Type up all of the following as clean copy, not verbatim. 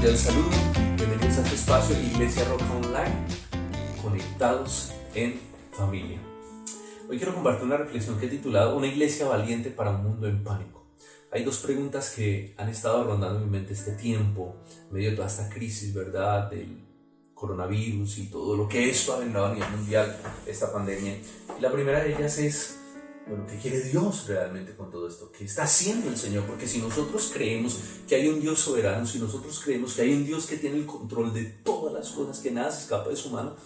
cordial saludo, bienvenidos a este espacio Iglesia Roca Online, conectados en familia. Hoy quiero compartir una reflexión que he titulado Una iglesia valiente para un mundo en pánico. Hay dos preguntas que han estado rondando en mi mente este tiempo, en medio de toda esta crisis, ¿verdad?, del coronavirus y todo lo que esto ha generado a nivel mundial, esta pandemia. Y la primera de ellas es, bueno, ¿qué quiere Dios realmente con todo esto? ¿Qué está haciendo el Señor? Porque si nosotros creemos que hay un Dios soberano, si nosotros creemos que hay un Dios que tiene el control de todas las cosas, que nada se escapa de su mano,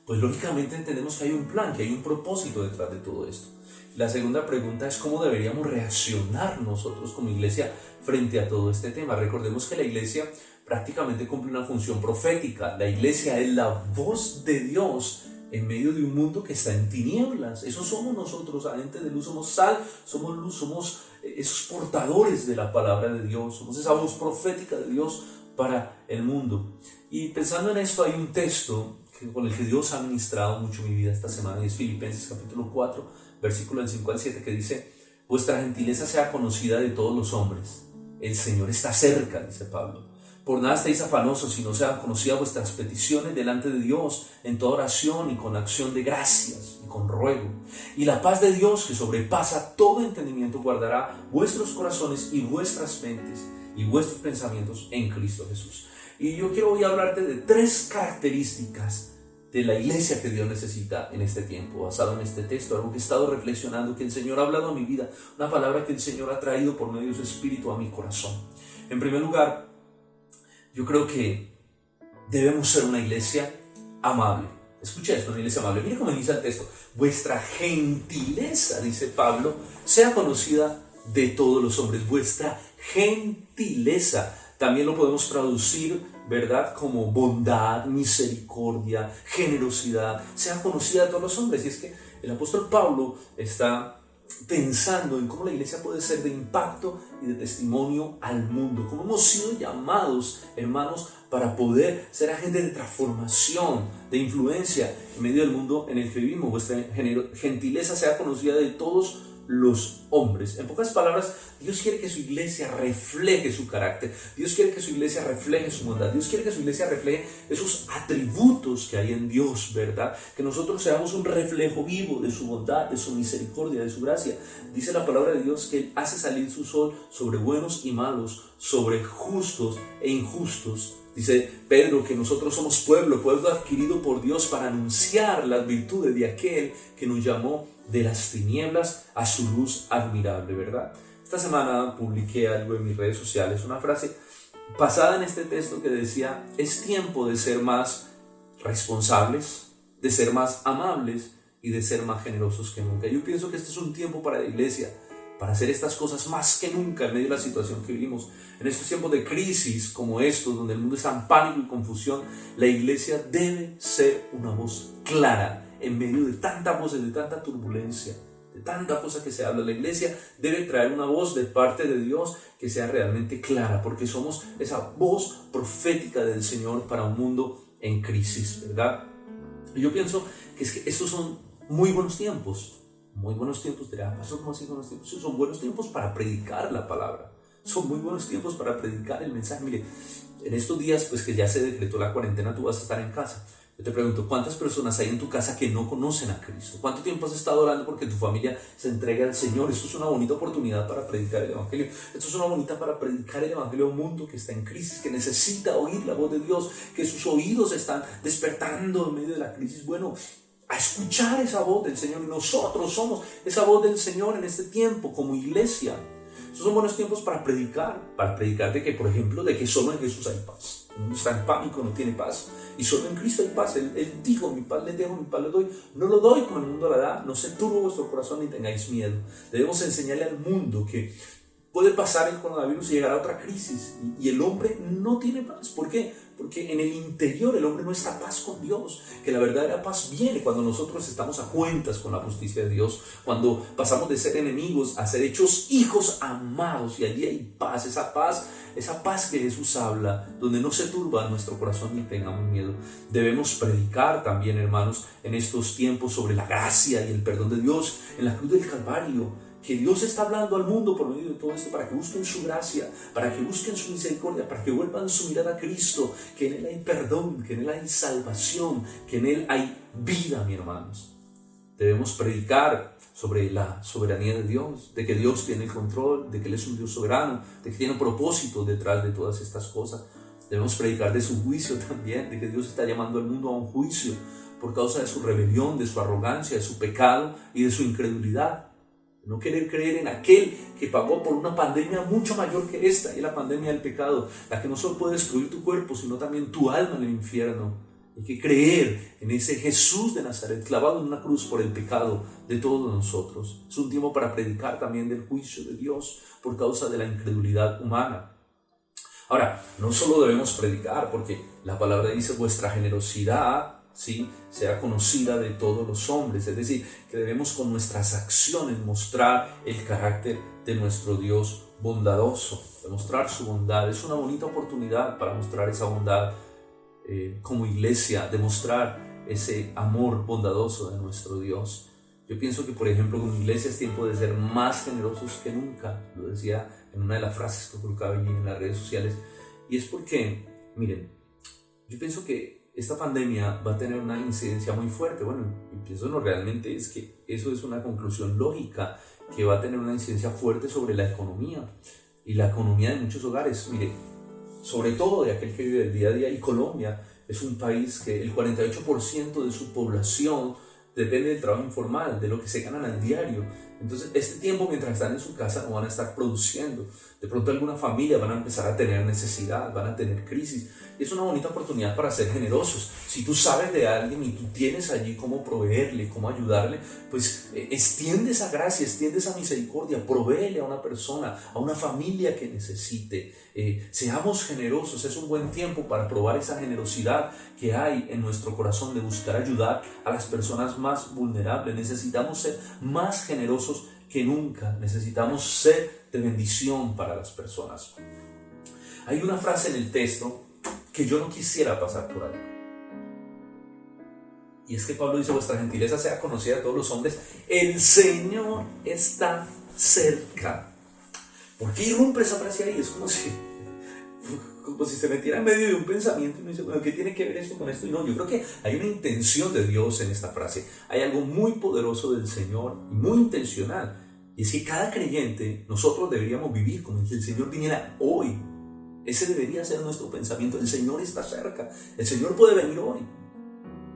pues lógicamente entendemos que hay un plan, que hay un propósito detrás de todo esto. La segunda pregunta es cómo deberíamos reaccionar nosotros como iglesia frente a todo este tema. Recordemos que la iglesia prácticamente cumple una función profética. La iglesia es la voz de Dios en medio de un mundo que está en tinieblas. Eso somos nosotros, agentes de luz, somos sal, somos luz, somos esos portadores de la palabra de Dios, somos esa voz profética de Dios para el mundo. Y pensando en esto, hay un texto con el que Dios ha ministrado mucho mi vida esta semana, y es Filipenses capítulo 4, versículo del 5 al 7, que dice: vuestra gentileza sea conocida de todos los hombres, el Señor está cerca, dice Pablo. Por nada estéis afanosos, sino sean conocidas vuestras peticiones delante de Dios en toda oración y con acción de gracias y con ruego. Y la paz de Dios, que sobrepasa todo entendimiento, guardará vuestros corazones y vuestras mentes y vuestros pensamientos en Cristo Jesús. Y yo quiero hoy hablarte de 3 características de la iglesia que Dios necesita en este tiempo, basado en este texto, algo que he estado reflexionando, que el Señor ha hablado a mi vida, una palabra que el Señor ha traído por medio de su Espíritu a mi corazón. En primer lugar, yo creo que debemos ser una iglesia amable. Escucha esto, una iglesia amable. Mira cómo dice el texto: vuestra gentileza, dice Pablo, sea conocida de todos los hombres. Vuestra gentileza. También lo podemos traducir, ¿verdad?, como bondad, misericordia, generosidad, sea conocida de todos los hombres. Y es que el apóstol Pablo está pensando en cómo la iglesia puede ser de impacto y de testimonio al mundo, cómo hemos sido llamados, hermanos, para poder ser agentes de transformación, de influencia en medio del mundo en el que vivimos. Vuestra gentileza sea conocida de todos los hombres. En pocas palabras, Dios quiere que su iglesia refleje su carácter. Dios quiere que su iglesia refleje su bondad. Dios quiere que su iglesia refleje esos atributos que hay en Dios, ¿verdad? Que nosotros seamos un reflejo vivo de su bondad, de su misericordia, de su gracia. Dice la palabra de Dios que Él hace salir su sol sobre buenos y malos, sobre justos e injustos. Dice Pedro que nosotros somos pueblo adquirido por Dios para anunciar las virtudes de aquel que nos llamó de las tinieblas a su luz admirable, ¿verdad? Esta semana publiqué algo en mis redes sociales, una frase basada en este texto que decía: es tiempo de ser más responsables, de ser más amables y de ser más generosos que nunca. Yo pienso que este es un tiempo para la iglesia, para hacer estas cosas más que nunca en medio de la situación que vivimos. En estos tiempos de crisis como estos, donde el mundo está en pánico y confusión, la iglesia debe ser una voz clara en medio de tantas voces, de tanta turbulencia, de tanta cosa que se habla. La iglesia debe traer una voz de parte de Dios que sea realmente clara, porque somos esa voz profética del Señor para un mundo en crisis, ¿verdad? Y yo pienso que estos son muy buenos tiempos. Muy buenos tiempos, dirá, pastor, ¿cómo así buenos tiempos? Sí, son buenos tiempos para predicar la palabra. Son muy buenos tiempos para predicar el mensaje. Mire, en estos días, pues que ya se decretó la cuarentena, tú vas a estar en casa. Yo te pregunto, ¿cuántas personas hay en tu casa que no conocen a Cristo? ¿Cuánto tiempo has estado orando porque tu familia se entregue al Señor? Esto es una bonita oportunidad para predicar el Evangelio. Esto es una bonita para predicar el Evangelio a un mundo que está en crisis, que necesita oír la voz de Dios, que sus oídos están despertando en medio de la crisis. Bueno, a escuchar esa voz del Señor. Y nosotros somos esa voz del Señor en este tiempo como iglesia. Estos son buenos tiempos para predicar de que, por ejemplo, de que solo en Jesús hay paz. El mundo está en pánico, no tiene paz, y solo en Cristo hay paz. Él dijo: mi paz les dejo, mi paz les doy. No lo doy como el mundo la da. No se turbe vuestro corazón ni tengáis miedo. Debemos enseñarle al mundo que puede pasar el coronavirus y llegar a otra crisis, y el hombre no tiene paz. ¿Por qué? Porque en el interior el hombre no está en paz con Dios. Que la verdadera paz viene cuando nosotros estamos a cuentas con la justicia de Dios, cuando pasamos de ser enemigos a ser hechos hijos amados, y allí hay paz, esa paz que Jesús habla, donde no se turba nuestro corazón ni tengamos miedo. Debemos predicar también, hermanos, en estos tiempos sobre la gracia y el perdón de Dios en la cruz del Calvario, que Dios está hablando al mundo por medio de todo esto para que busquen su gracia, para que busquen su misericordia, para que vuelvan su mirada a Cristo, que en Él hay perdón, que en Él hay salvación, que en Él hay vida, mis hermanos. Debemos predicar sobre la soberanía de Dios, de que Dios tiene el control, de que Él es un Dios soberano, de que tiene un propósito detrás de todas estas cosas. Debemos predicar de su juicio también, de que Dios está llamando al mundo a un juicio por causa de su rebelión, de su arrogancia, de su pecado y de su incredulidad. No querer creer en aquel que pagó por una pandemia mucho mayor que esta, y la pandemia del pecado, la que no solo puede destruir tu cuerpo, sino también tu alma en el infierno. Hay que creer en ese Jesús de Nazaret, clavado en una cruz por el pecado de todos nosotros. Es un tiempo para predicar también del juicio de Dios por causa de la incredulidad humana. Ahora, no solo debemos predicar, porque la palabra dice vuestra generosidad, ¿sí?, sea conocida de todos los hombres, es decir, que debemos con nuestras acciones mostrar el carácter de nuestro Dios bondadoso, demostrar su bondad. Es una bonita oportunidad para mostrar esa bondad como iglesia, demostrar ese amor bondadoso de nuestro Dios. Yo pienso que, por ejemplo, como iglesia es tiempo de ser más generosos que nunca, lo decía en una de las frases que colocaba allí en las redes sociales, y es porque, miren, yo pienso que esta pandemia va a tener una incidencia muy fuerte. Bueno, y pienso no, realmente es que eso es una conclusión lógica, que va a tener una incidencia fuerte sobre la economía y la economía de muchos hogares. Mire, sobre todo de aquel que vive el día a día, y Colombia es un país que el 48% de su población depende del trabajo informal, de lo que se ganan al diario. Entonces, este tiempo, mientras están en su casa, no van a estar produciendo. De pronto, alguna familia van a empezar a tener necesidad, van a tener crisis. Y es una bonita oportunidad para ser generosos. Si tú sabes de alguien y tú tienes allí cómo proveerle, cómo ayudarle, pues extiende esa gracia, extiende esa misericordia, provéele a una persona, a una familia que necesite. Seamos generosos, es un buen tiempo para probar esa generosidad que hay en nuestro corazón de buscar ayudar a las personas más vulnerables. Necesitamos ser más generosos que nunca, necesitamos ser de bendición para las personas. Hay una frase en el texto que yo no quisiera pasar por ahí, y es que Pablo dice: vuestra gentileza sea conocida de todos los hombres, el Señor está cerca. ¿Por qué irrumpe esa frase ahí? Es como si se metiera en medio de un pensamiento y uno dice: bueno, ¿qué tiene que ver esto con esto? Y no, yo creo que hay una intención de Dios en esta frase. Hay algo muy poderoso del Señor y muy intencional, y es que cada creyente, nosotros deberíamos vivir como si el Señor viniera hoy. Ese debería ser nuestro pensamiento: el Señor está cerca, el Señor puede venir hoy.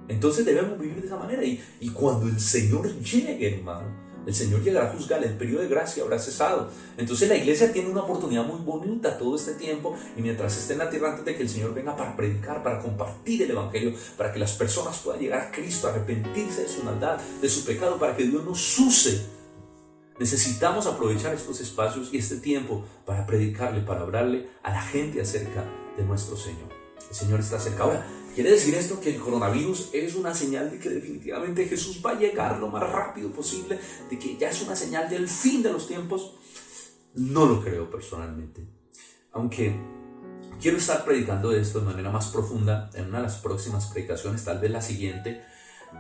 Entonces debemos vivir de esa manera, y cuando el Señor llegue, hermano, el Señor llegará a juzgar, el periodo de gracia habrá cesado. Entonces la iglesia tiene una oportunidad muy bonita todo este tiempo, y mientras esté en la tierra, antes de que el Señor venga, para predicar, para compartir el evangelio, para que las personas puedan llegar a Cristo, arrepentirse de su maldad, de su pecado, para que Dios nos use. Necesitamos aprovechar estos espacios y este tiempo para predicarle, para hablarle a la gente acerca de nuestro Señor. El Señor está cerca. Ahora, ¿quiere decir esto que el coronavirus es una señal de que definitivamente Jesús va a llegar lo más rápido posible, de que ya es una señal del fin de los tiempos? No lo creo personalmente. Aunque quiero estar predicando esto de manera más profunda en una de las próximas predicaciones, tal vez la siguiente.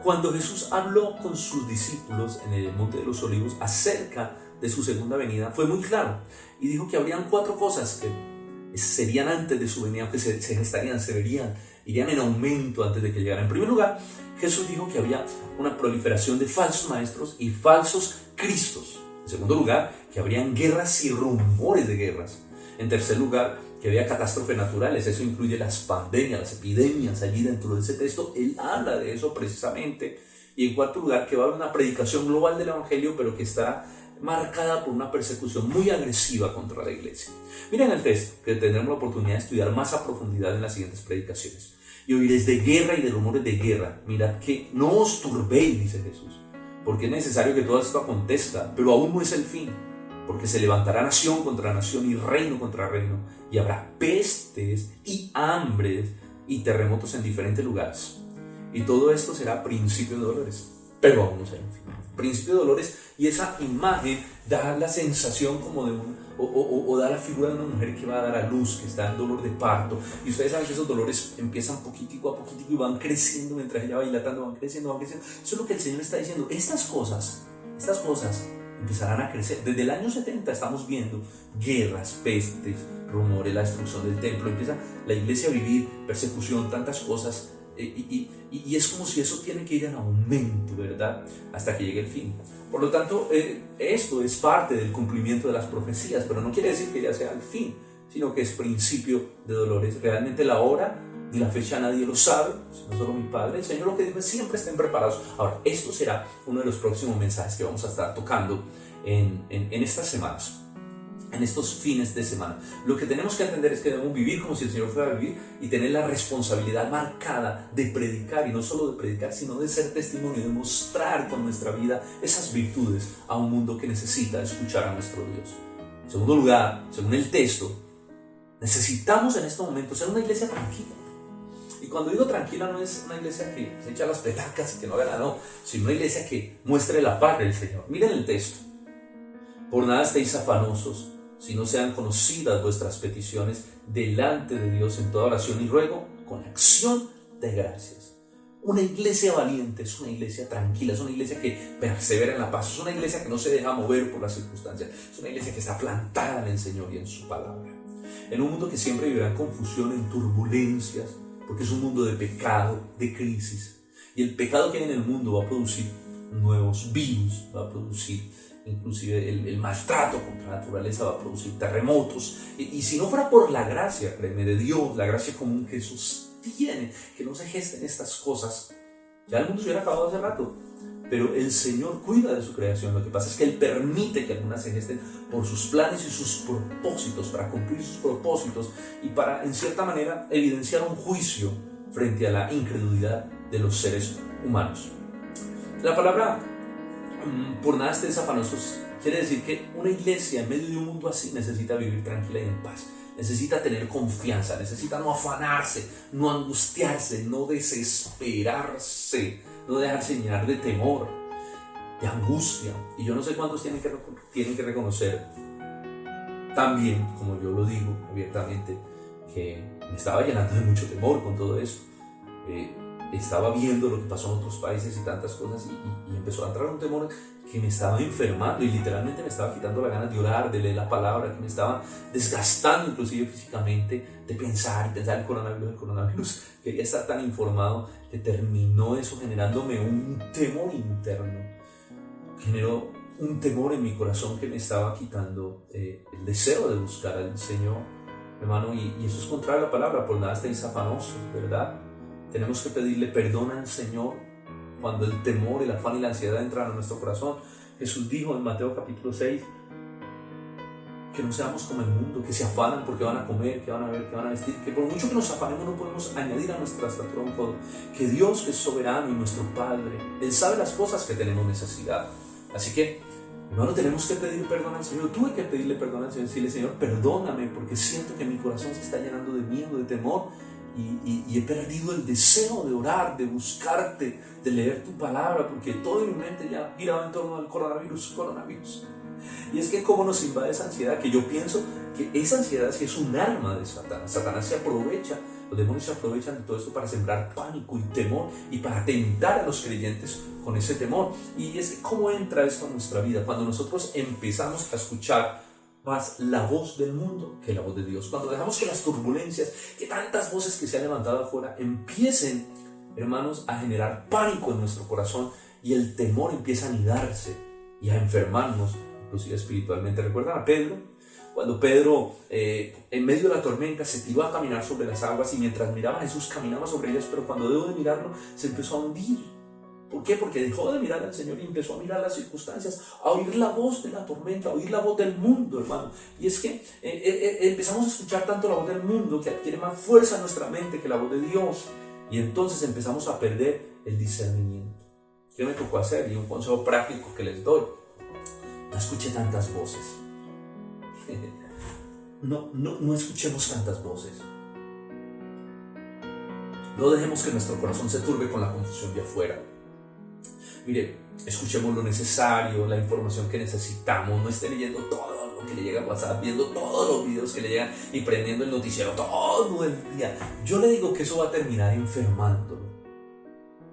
Cuando Jesús habló con sus discípulos en el Monte de los Olivos acerca de su segunda venida, fue muy claro y dijo que habrían 4 cosas que serían antes de su venida, que se gestarían, se verían, irían en aumento antes de que llegara. En primer lugar, Jesús dijo que había una proliferación de falsos maestros y falsos cristos. En segundo lugar, que habrían guerras y rumores de guerras. En tercer lugar, que había catástrofes naturales. Eso incluye las pandemias, las epidemias. Allí dentro de ese texto él habla de eso precisamente. Y en cuarto lugar, que va a haber una predicación global del evangelio, pero que está marcada por una persecución muy agresiva contra la iglesia. Miren el texto, que tendremos la oportunidad de estudiar más a profundidad en las siguientes predicaciones. Y oiréis de guerra y de rumores de guerra. Mirad que no os turbéis, dice Jesús, porque es necesario que todo esto acontezca, pero aún no es el fin. Porque se levantará nación contra nación y reino contra reino, y habrá pestes y hambres y terremotos en diferentes lugares. Y todo esto será principio de dolores, pero aún no será el fin. Principio de dolores, y esa imagen da la sensación como de o da la figura de una mujer que va a dar a luz, que está en dolor de parto. Y ustedes saben que esos dolores empiezan poquitico a poquitico y van creciendo mientras ella va dilatando, van creciendo, van creciendo. Eso es lo que el Señor está diciendo. Estas cosas empezarán a crecer. Desde el año 70 estamos viendo guerras, pestes, rumores, la destrucción del templo. Empieza la iglesia a vivir persecución, tantas cosas. Y es como si eso tiene que ir en aumento, ¿verdad? Hasta que llegue el fin. Por lo tanto, esto es parte del cumplimiento de las profecías, pero no quiere decir que ya sea el fin, sino que es principio de dolores. Realmente la hora ni la fecha nadie lo sabe, sino solo mi Padre. El Señor lo que dice es: siempre estén preparados. Ahora, esto será uno de los próximos mensajes que vamos a estar tocando en estas semanas, en estos fines de semana. Lo que tenemos que entender es que debemos vivir como si el Señor fuera a vivir y tener la responsabilidad marcada de predicar, y no solo de predicar, sino de ser testimonio, de mostrar con nuestra vida esas virtudes a un mundo que necesita escuchar a nuestro Dios. En segundo lugar, según el texto, necesitamos en este momento ser una iglesia tranquila. Y cuando digo tranquila, no es una iglesia que se echa las petacas y que no haga nada, no, sino una iglesia que muestre la paz del Señor. Miren el texto: por nada estéis afanosos, si no sean conocidas vuestras peticiones delante de Dios en toda oración y ruego con acción de gracias. Una iglesia valiente es una iglesia tranquila, es una iglesia que persevera en la paz, es una iglesia que no se deja mover por las circunstancias, es una iglesia que está plantada en el Señor y en su palabra. En un mundo que siempre vivirá en confusión, en turbulencias, porque es un mundo de pecado, de crisis, y el pecado que hay en el mundo va a producir nuevos virus, va a producir inclusive el maltrato contra la naturaleza, va a producir terremotos, y si no fuera por la gracia, créeme, de Dios, la gracia común que sostiene que no se gesten estas cosas, ya el mundo se hubiera acabado hace rato. Pero el Señor cuida de su creación. Lo que pasa es que Él permite que algunas se gesten por sus planes y sus propósitos, para cumplir sus propósitos y para, en cierta manera, evidenciar un juicio frente a la incredulidad de los seres humanos. La palabra por nada estéis afanosos quiere decir que una iglesia en medio de un mundo así necesita vivir tranquila y en paz. Necesita tener confianza, necesita no afanarse, no angustiarse, no desesperarse, no dejarse llenar de temor, de angustia. Y yo no sé cuántos tienen que reconocer también, como yo lo digo abiertamente, que me estaba llenando de mucho temor con todo esto. Estaba viendo lo que pasó en otros países y tantas cosas, y empezó a entrar un temor que me estaba enfermando y literalmente me estaba quitando las ganas de orar, de leer la palabra, que me estaba desgastando inclusive físicamente, de pensar el coronavirus. Quería estar tan informado que terminó eso generándome un temor interno. Generó un temor en mi corazón que me estaba quitando el deseo de buscar al Señor, hermano, y eso es contrario a la palabra. Por nada estéis afanosos, ¿verdad? Tenemos que pedirle perdón al Señor cuando el temor, el afán y la ansiedad entran a nuestro corazón. Jesús dijo en Mateo capítulo 6 que no seamos como el mundo, que se afanan porque van a comer, que van a ver, que van a vestir, que por mucho que nos afanemos no podemos añadir a nuestra estatura un codo. Que Dios, que es soberano y nuestro Padre, Él sabe las cosas que tenemos necesidad. Así que, hermano, tenemos que pedir perdón al Señor. Tuve que pedirle perdón al Señor, decirle: Señor, perdóname, porque siento que mi corazón se está llenando de miedo, de temor, y he perdido el deseo de orar, de buscarte, de leer tu palabra, porque todo en mi mente ya giraba en torno al coronavirus. Y es que cómo nos invade esa ansiedad, que yo pienso que esa ansiedad sí es un arma de Satanás. Satanás se aprovecha, los demonios se aprovechan de todo esto para sembrar pánico y temor y para tentar a los creyentes con ese temor. Y es que cómo entra esto en nuestra vida cuando nosotros empezamos a escuchar más la voz del mundo que la voz de Dios. Cuando dejamos que las turbulencias, que tantas voces que se han levantado afuera, empiecen, hermanos, a generar pánico en nuestro corazón, y el temor empieza a anidarse y a enfermarnos, inclusive espiritualmente. ¿Recuerdan a Pedro? Cuando Pedro, en medio de la tormenta, se tiró a caminar sobre las aguas, y mientras miraba a Jesús caminaba sobre ellas, pero cuando dejó de mirarlo, se empezó a hundir. ¿Por qué? Porque dejó de mirar al Señor y empezó a mirar las circunstancias, a oír la voz de la tormenta, a oír la voz del mundo, hermano. Y es que empezamos a escuchar tanto la voz del mundo que adquiere más fuerza en nuestra mente que la voz de Dios. Y entonces empezamos a perder el discernimiento. ¿Qué me tocó hacer? Y un consejo práctico que les doy: no escuche tantas voces. No escuchemos tantas voces. No dejemos que nuestro corazón se turbe con la confusión de afuera. Mire, escuchemos lo necesario, la información que necesitamos. No esté leyendo todo lo que le llega a WhatsApp, viendo todos los videos que le llegan y prendiendo el noticiero todo el día. Yo le digo que eso va a terminar enfermándolo.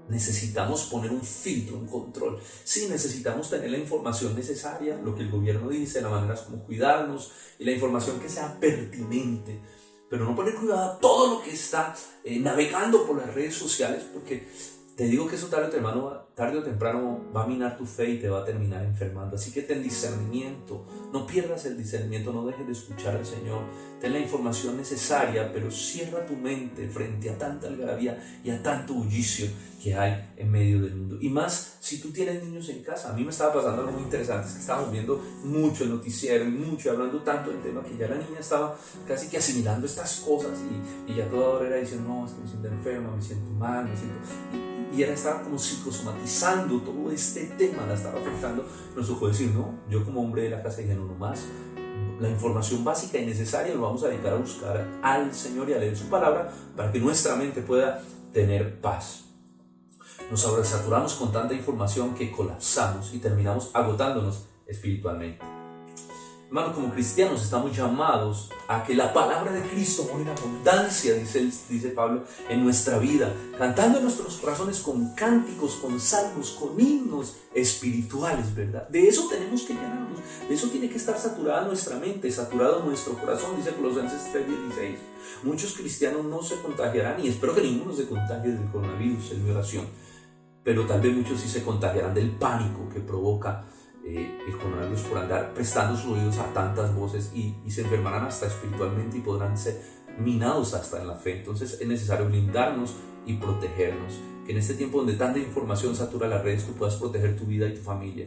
necesitamos poner un filtro, un control. Sí, necesitamos tener la información necesaria, lo que el gobierno dice, la manera como cuidarnos y la información que sea pertinente, pero no poner cuidado a todo lo que está navegando por las redes sociales, porque te digo que eso tarde o temprano va a minar tu fe y te va a terminar enfermando. Así que ten discernimiento, no pierdas el discernimiento, no dejes de escuchar al Señor. Ten la información necesaria, pero cierra tu mente frente a tanta algarabía y a tanto bullicio que hay en medio del mundo. Y más si tú tienes niños en casa. A mí me estaba pasando algo muy interesante, es que estábamos viendo mucho el noticiero y mucho, hablando tanto del tema, que ya la niña estaba casi que asimilando estas cosas y ya toda hora era diciendo, no, es que me siento enferma, me siento mal, me siento... Y ella estaba como psicosomatizando todo este tema, la estaba afectando. Nos tocó decir, no, yo como hombre de la casa dije, no más. La información básica y necesaria lo vamos a dedicar a buscar al Señor y a leer su palabra para que nuestra mente pueda tener paz. Nos sobresaturamos con tanta información que colapsamos y terminamos agotándonos espiritualmente. Hermanos, como cristianos estamos llamados a que la palabra de Cristo more en abundancia, dice Pablo, en nuestra vida, cantando en nuestros corazones con cánticos, con salmos, con himnos espirituales, ¿verdad? De eso tenemos que llenarnos, de eso tiene que estar saturada nuestra mente, saturado nuestro corazón, dice Colosenses 3:16. Muchos cristianos no se contagiarán, y espero que ninguno se contagie del coronavirus, en mi oración, pero tal vez muchos sí se contagiarán del pánico que provoca el coronavirus por andar prestando sus oídos a tantas voces y se enfermarán hasta espiritualmente y podrán ser minados hasta en la fe. Entonces es necesario blindarnos y protegernos, que en este tiempo donde tanta información satura las redes, tú puedas proteger tu vida y tu familia.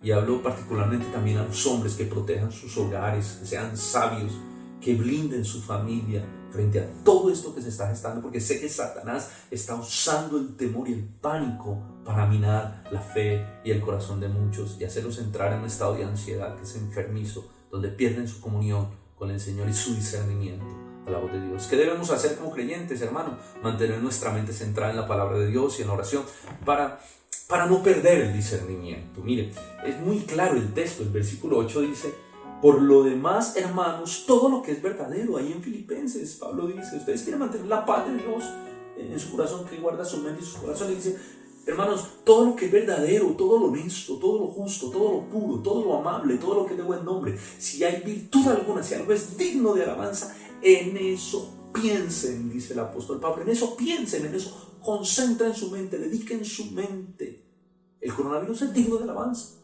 Y hablo particularmente también a los hombres, que protejan sus hogares, que sean sabios, que blinden su familia frente a todo esto que se está gestando, porque sé que Satanás está usando el temor y el pánico para minar la fe y el corazón de muchos y hacerlos entrar en un estado de ansiedad que es enfermizo, donde pierden su comunión con el Señor y su discernimiento a la voz de Dios. ¿Qué debemos hacer como creyentes, hermano? Mantener nuestra mente centrada en la palabra de Dios y en la oración para no perder el discernimiento. Mire, es muy claro el texto, el versículo 8 dice: por lo demás, hermanos, todo lo que es verdadero, ahí en Filipenses, Pablo dice, ustedes quieren mantener la paz de Dios en su corazón, que guarda su mente y su corazón, y dice, hermanos, todo lo que es verdadero, todo lo honesto, todo lo justo, todo lo puro, todo lo amable, todo lo que es de buen nombre, si hay virtud alguna, si algo es digno de alabanza, en eso piensen, dice el apóstol Pablo, en eso piensen, en eso concentren su mente, dediquen su mente. El coronavirus es digno de alabanza,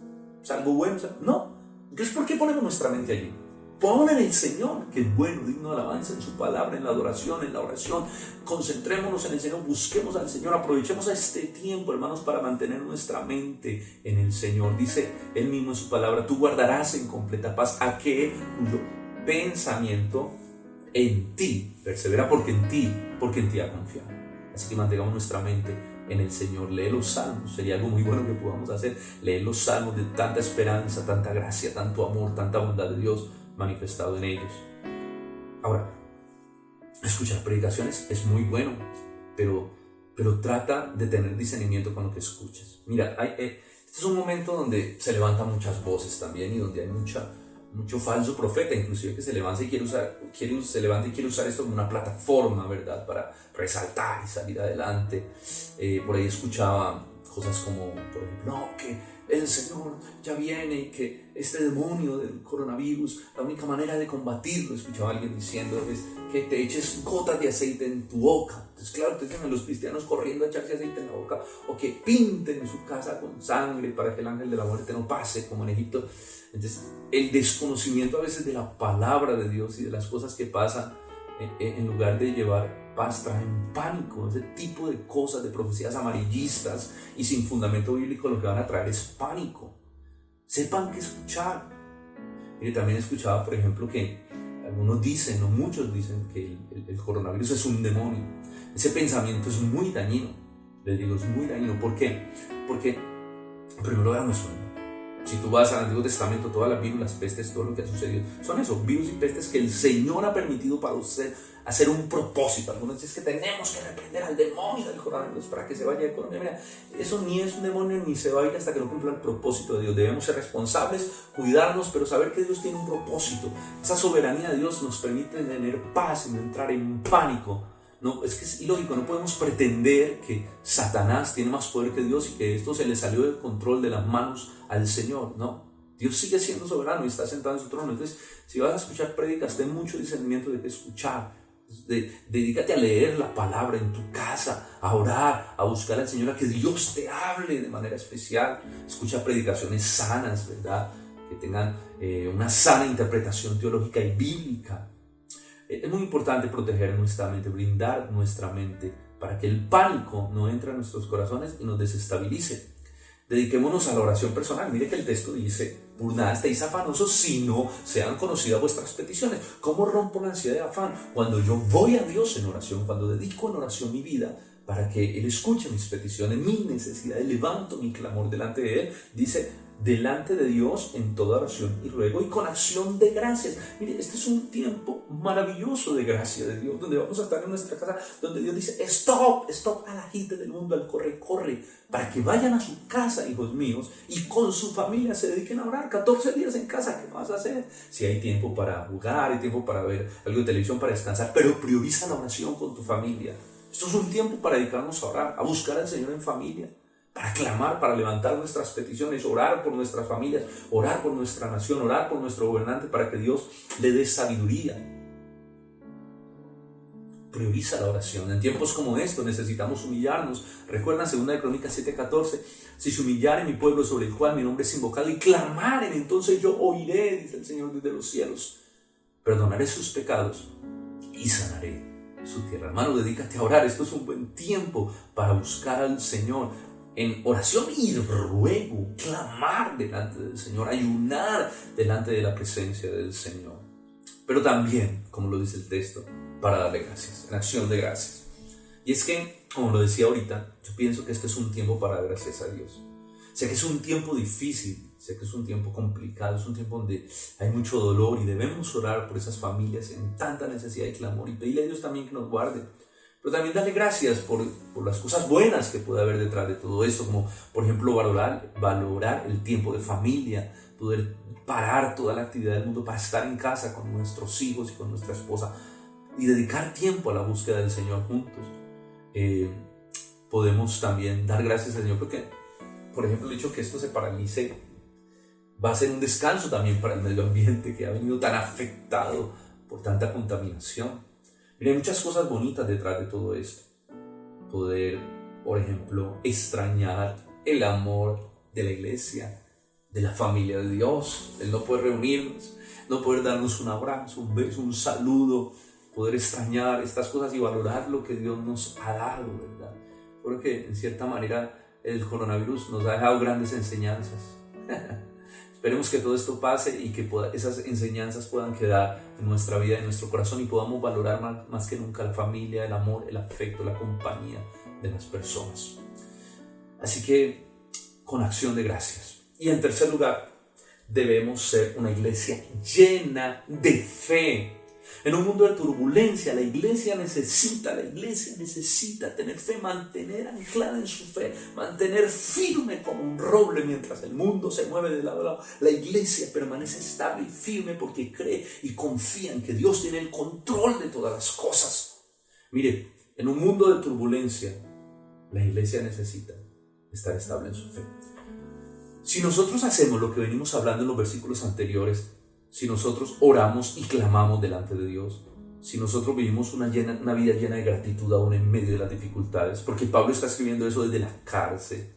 es algo bueno, no. Entonces, ¿por qué ponemos nuestra mente allí? Pon en el Señor, que es bueno, digno de alabanza, en su palabra, en la adoración, en la oración. Concentrémonos en el Señor, busquemos al Señor, aprovechemos este tiempo, hermanos, para mantener nuestra mente en el Señor. Dice Él mismo en su palabra, tú guardarás en completa paz a aquel cuyo pensamiento en ti persevera, porque en ti ha confiado. Así que mantengamos nuestra mente en el Señor. Lee los salmos, sería algo muy bueno que podamos hacer. Leer los salmos de tanta esperanza, tanta gracia, tanto amor, tanta bondad de Dios manifestado en ellos. Ahora, escuchar predicaciones es muy bueno, pero trata de tener discernimiento con lo que escuchas. Mira, este es un momento donde se levantan muchas voces también y donde hay mucho falso profeta, inclusive, que se levanta y quiere usar esto como una plataforma, ¿verdad?, para resaltar y salir adelante. Por ahí escuchaba cosas como, por ejemplo, no, que el Señor ya viene y que este demonio del coronavirus, la única manera de combatirlo, escuchaba a alguien diciendo, es que te eches gotas de aceite en tu boca. Entonces, claro, ustedes ven los cristianos corriendo a echarse aceite en la boca, o que pinten su casa con sangre para que el ángel de la muerte no pase, como en Egipto. Entonces, el desconocimiento a veces de la palabra de Dios y de las cosas que pasan, en lugar de llevar paz, traen pánico. Ese tipo de cosas, de profecías amarillistas y sin fundamento bíblico, lo que van a traer es pánico. Sepan qué escuchar. Mire, también escuchaba, por ejemplo, que algunos dicen, o muchos dicen, que el coronavirus es un demonio. Ese pensamiento es muy dañino. Les digo, es muy dañino. ¿Por qué? Porque, en primer lugar, no es un demonio. Si tú vas al Antiguo Testamento, todas las virus, las pestes, todo lo que ha sucedido, son esos virus y pestes que el Señor ha permitido para usted hacer un propósito. Algunos dicen que tenemos que reprender al demonio del coronavirus para que se vaya de Colombia. Mira, eso ni es un demonio ni se va a ir hasta que no cumpla el propósito de Dios. Debemos ser responsables, cuidarnos, pero saber que Dios tiene un propósito. Esa soberanía de Dios nos permite tener paz y no entrar en pánico. No, es que es ilógico, no podemos pretender que Satanás tiene más poder que Dios y que esto se le salió del control de las manos al Señor, no. Dios sigue siendo soberano y está sentado en su trono. Entonces, si vas a escuchar prédicas, ten mucho discernimiento de qué escuchar. Dedícate a leer la palabra en tu casa, a orar, a buscar al Señor, a que Dios te hable de manera especial. Escucha predicaciones sanas, ¿verdad? Que tengan una sana interpretación teológica y bíblica. Es muy importante proteger nuestra mente, blindar nuestra mente para que el pánico no entre a nuestros corazones y nos desestabilice. Dediquémonos a la oración personal. Mire que el texto dice: por nada estéis afanosos, sino sean conocidas vuestras peticiones. ¿Cómo rompo la ansiedad de afán? Cuando yo voy a Dios en oración, cuando dedico en oración mi vida para que Él escuche mis peticiones, mis necesidades, levanto mi clamor delante de Él. Dice: delante de Dios en toda oración y ruego y con acción de gracias. Mire, este es un tiempo maravilloso de gracia de Dios, donde vamos a estar en nuestra casa, donde Dios dice: stop a la gente del mundo, al corre, para que vayan a su casa, hijos míos, y con su familia se dediquen a orar. 14 días en casa, ¿qué vas a hacer? Si hay tiempo para jugar, hay tiempo para ver algo de televisión, para descansar, pero prioriza la oración con tu familia. Esto es un tiempo para dedicarnos a orar, a buscar al Señor en familia, para clamar, para levantar nuestras peticiones, orar por nuestras familias, orar por nuestra nación, orar por nuestro gobernante, para que Dios le dé sabiduría. Prioriza la oración. En tiempos como estos necesitamos humillarnos. Recuerdan 2 Crónicas 7:14: si se humillare mi pueblo sobre el cual mi nombre es invocado y clamaren, entonces yo oiré, dice el Señor desde los cielos, perdonaré sus pecados y sanaré su tierra. Hermano, dedícate a orar. Esto es un buen tiempo para buscar al Señor en oración y ruego, clamar delante del Señor, ayunar delante de la presencia del Señor. Pero también, como lo dice el texto, para darle gracias, en acción de gracias. Y es que, como lo decía ahorita, yo pienso que este es un tiempo para dar gracias a Dios. Sé que es un tiempo difícil, sé que es un tiempo complicado, es un tiempo donde hay mucho dolor y debemos orar por esas familias en tanta necesidad y clamor y pedirle a Dios también que nos guarde. Pero también darle gracias por las cosas buenas que puede haber detrás de todo esto, como por ejemplo valorar el tiempo de familia, poder parar toda la actividad del mundo para estar en casa con nuestros hijos y con nuestra esposa y dedicar tiempo a la búsqueda del Señor juntos. Podemos también dar gracias al Señor porque, por ejemplo, el hecho que esto se paralice va a ser un descanso también para el medio ambiente que ha venido tan afectado por tanta contaminación. Mira, hay muchas cosas bonitas detrás de todo esto. Poder, por ejemplo, extrañar el amor de la iglesia, de la familia de Dios, el no poder reunirnos, no poder darnos un abrazo, un beso, un saludo, poder extrañar estas cosas y valorar lo que Dios nos ha dado, ¿verdad? Porque en cierta manera el coronavirus nos ha dejado grandes enseñanzas. Esperemos que todo esto pase y que esas enseñanzas puedan quedar en nuestra vida, en nuestro corazón, y podamos valorar más que nunca la familia, el amor, el afecto, la compañía de las personas. Así que, con acción de gracias. Y en tercer lugar, debemos ser una iglesia llena de fe. En un mundo de turbulencia, la iglesia necesita tener fe, mantener anclada en su fe, mantener firme como un roble mientras el mundo se mueve de lado a lado. La iglesia permanece estable y firme porque cree y confía en que Dios tiene el control de todas las cosas. Mire, en un mundo de turbulencia, la iglesia necesita estar estable en su fe. Si nosotros hacemos lo que venimos hablando en los versículos anteriores, si nosotros oramos y clamamos delante de Dios, si nosotros vivimos una vida llena de gratitud aún en medio de las dificultades, porque Pablo está escribiendo eso desde la cárcel.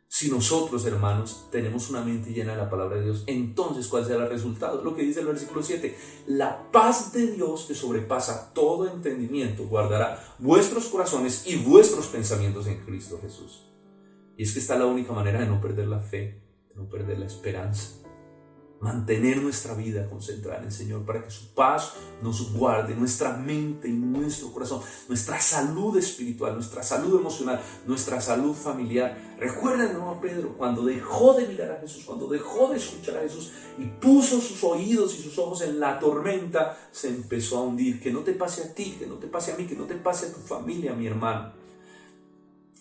Si nosotros, hermanos, tenemos una mente llena de la palabra de Dios, entonces ¿cuál será el resultado? Lo que dice el versículo 7: la paz de Dios que sobrepasa todo entendimiento guardará vuestros corazones y vuestros pensamientos en Cristo Jesús. Y es que esta es la única manera de no perder la fe, de no perder la esperanza. Mantener nuestra vida concentrada en el Señor para que su paz nos guarde nuestra mente y nuestro corazón, nuestra salud espiritual, nuestra salud emocional, nuestra salud familiar. Recuerden, hermano Pedro, cuando dejó de mirar a Jesús, cuando dejó de escuchar a Jesús y puso sus oídos y sus ojos en la tormenta, se empezó a hundir. Que no te pase a ti, que no te pase a mí, que no te pase a tu familia, mi hermano.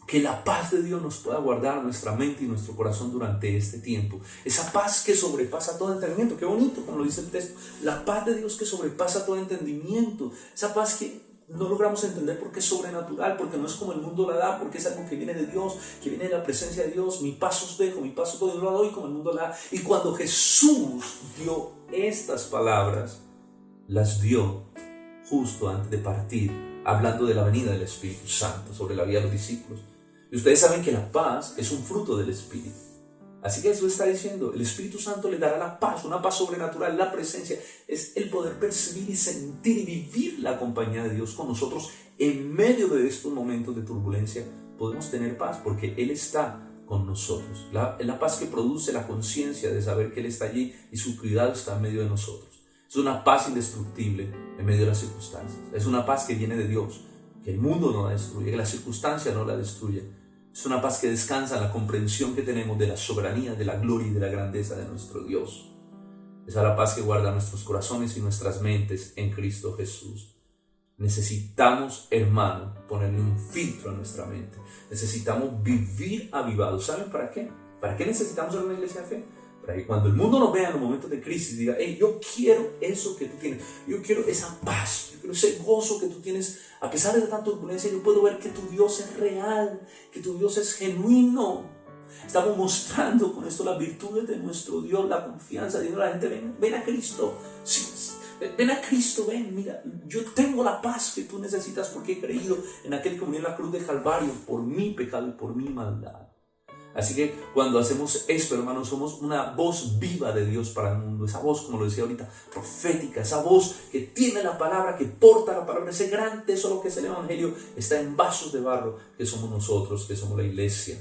Que la paz de Dios nos pueda guardar nuestra mente y nuestro corazón durante este tiempo. Esa paz que sobrepasa todo entendimiento. Qué bonito, como lo dice el texto. La paz de Dios que sobrepasa todo entendimiento. Esa paz que no logramos entender por qué es sobrenatural, porque no es como el mundo la da, porque es algo que viene de Dios, que viene de la presencia de Dios. Mi paz os dejo, mi paz os doy, no la doy como el mundo la da. Y cuando Jesús dio estas palabras, las dio justo antes de partir, hablando de la venida del Espíritu Santo sobre la vida de los discípulos. Y ustedes saben que la paz es un fruto del Espíritu. Así que Jesús está diciendo, el Espíritu Santo le dará la paz, una paz sobrenatural. La presencia es el poder percibir y sentir y vivir la compañía de Dios con nosotros en medio de estos momentos de turbulencia. Podemos tener paz porque Él está con nosotros. La paz que produce la conciencia de saber que Él está allí y su cuidado está en medio de nosotros. Es una paz indestructible en medio de las circunstancias. Es una paz que viene de Dios, que el mundo no la destruye, que las circunstancias no la destruyen. Es una paz que descansa en la comprensión que tenemos de la soberanía, de la gloria y de la grandeza de nuestro Dios. Esa es la paz que guarda nuestros corazones y nuestras mentes en Cristo Jesús. Necesitamos, hermano, ponerle un filtro a nuestra mente. Necesitamos vivir avivados. ¿Saben para qué? ¿Para qué necesitamos ser una iglesia de fe? Para que cuando el mundo nos vea en los momentos de crisis diga, hey, yo quiero eso que tú tienes, yo quiero esa paz, yo quiero ese gozo que tú tienes. A pesar de tanta turbulencia, yo puedo ver que tu Dios es real, que tu Dios es genuino. Estamos mostrando con esto las virtudes de nuestro Dios, la confianza, diciendo a la gente, ven a Cristo, sí, ven a Cristo, ven, mira, yo tengo la paz que tú necesitas porque he creído en aquel que murió en la cruz del Calvario por mi pecado y por mi maldad. Así que cuando hacemos esto, hermanos, somos una voz viva de Dios para el mundo. Esa voz, como lo decía ahorita, profética. Esa voz que tiene la palabra, que porta la palabra. Ese gran tesoro que es el Evangelio está en vasos de barro, que somos nosotros, que somos la iglesia.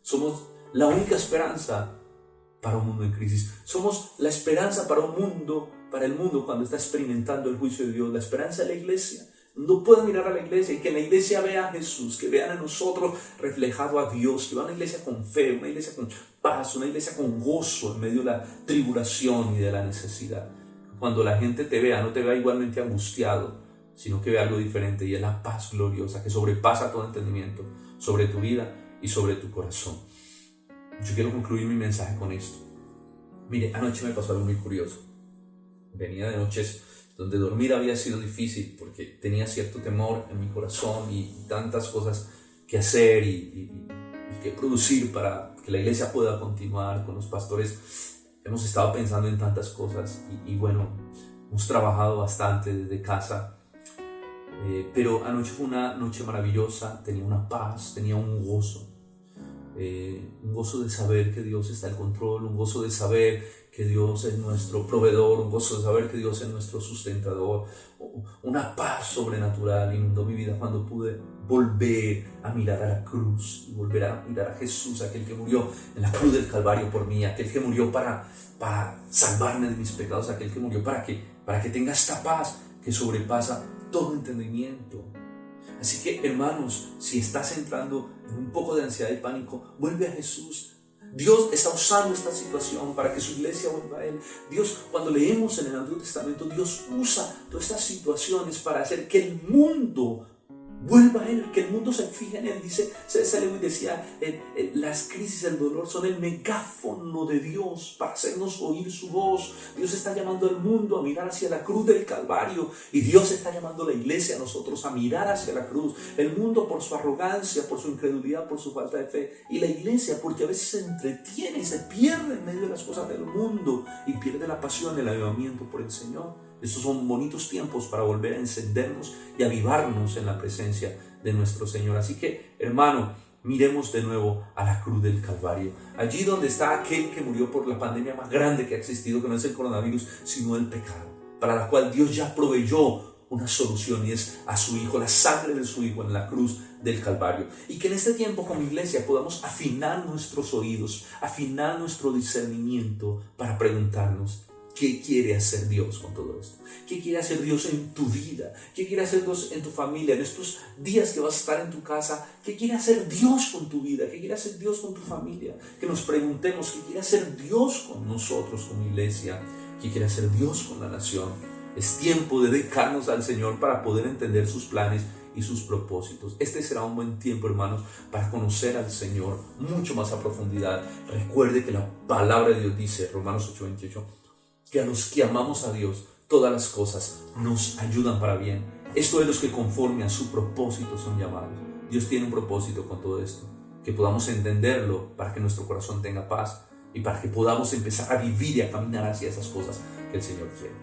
Somos la única esperanza para un mundo en crisis. Somos la esperanza para el mundo cuando está experimentando el juicio de Dios. La esperanza de la iglesia. No pueden mirar a la iglesia y que la iglesia vea a Jesús, que vean en nosotros reflejado a Dios, que vean una iglesia con fe, una iglesia con paz, una iglesia con gozo en medio de la tribulación y de la necesidad. Cuando la gente te vea, no te vea igualmente angustiado, sino que vea algo diferente y es la paz gloriosa que sobrepasa todo entendimiento sobre tu vida y sobre tu corazón. Yo quiero concluir mi mensaje con esto. Mire, anoche me pasó algo muy curioso. Venía de noches donde dormir había sido difícil porque tenía cierto temor en mi corazón y tantas cosas que hacer y que producir para que la iglesia pueda continuar. Con los pastores hemos estado pensando en tantas cosas y bueno, hemos trabajado bastante desde casa, pero anoche fue una noche maravillosa, tenía una paz, tenía un gozo de saber que Dios está al control, un gozo de saber que Dios es nuestro proveedor, un gozo de saber que Dios es nuestro sustentador, una paz sobrenatural inundó mi vida cuando pude volver a mirar a la cruz y volver a mirar a Jesús, aquel que murió en la cruz del Calvario por mí, aquel que murió para salvarme de mis pecados, aquel que murió para que tenga esta paz que sobrepasa todo entendimiento. Así que, hermanos, si estás entrando en un poco de ansiedad y pánico, vuelve a Jesús. Dios está usando esta situación para que su iglesia vuelva a Él. Dios, cuando leemos en el Antiguo Testamento, Dios usa todas estas situaciones para hacer que el mundo vuelva a Él, que el mundo se fije en Él. Dice, C.S. Lewis decía, las crisis, el dolor son el megáfono de Dios para hacernos oír su voz. Dios está llamando al mundo a mirar hacia la cruz del Calvario y Dios está llamando a la iglesia, a nosotros, a mirar hacia la cruz. El mundo por su arrogancia, por su incredulidad, por su falta de fe, y la iglesia porque a veces se entretiene y se pierde en medio de las cosas del mundo y pierde la pasión, el avivamiento por el Señor. Estos son bonitos tiempos para volver a encendernos y avivarnos en la presencia de nuestro Señor. Así que, hermano, miremos de nuevo a la cruz del Calvario. Allí donde está aquel que murió por la pandemia más grande que ha existido, que no es el coronavirus, sino el pecado, para la cual Dios ya proveyó una solución y es a su Hijo, la sangre de su Hijo en la cruz del Calvario. Y que en este tiempo como iglesia podamos afinar nuestros oídos, afinar nuestro discernimiento para preguntarnos, ¿qué quiere hacer Dios con todo esto? ¿Qué quiere hacer Dios en tu vida? ¿Qué quiere hacer Dios en tu familia? En estos días que vas a estar en tu casa, ¿qué quiere hacer Dios con tu vida? ¿Qué quiere hacer Dios con tu familia? Que nos preguntemos, ¿qué quiere hacer Dios con nosotros como iglesia? ¿Qué quiere hacer Dios con la nación? Es tiempo de dedicarnos al Señor para poder entender sus planes y sus propósitos. Este será un buen tiempo, hermanos, para conocer al Señor mucho más a profundidad. Recuerde que la palabra de Dios dice, Romanos 8:28, que a los que amamos a Dios, todas las cosas nos ayudan para bien. Esto de los que conforme a su propósito son llamados. Dios tiene un propósito con todo esto, que podamos entenderlo para que nuestro corazón tenga paz y para que podamos empezar a vivir y a caminar hacia esas cosas que el Señor quiere.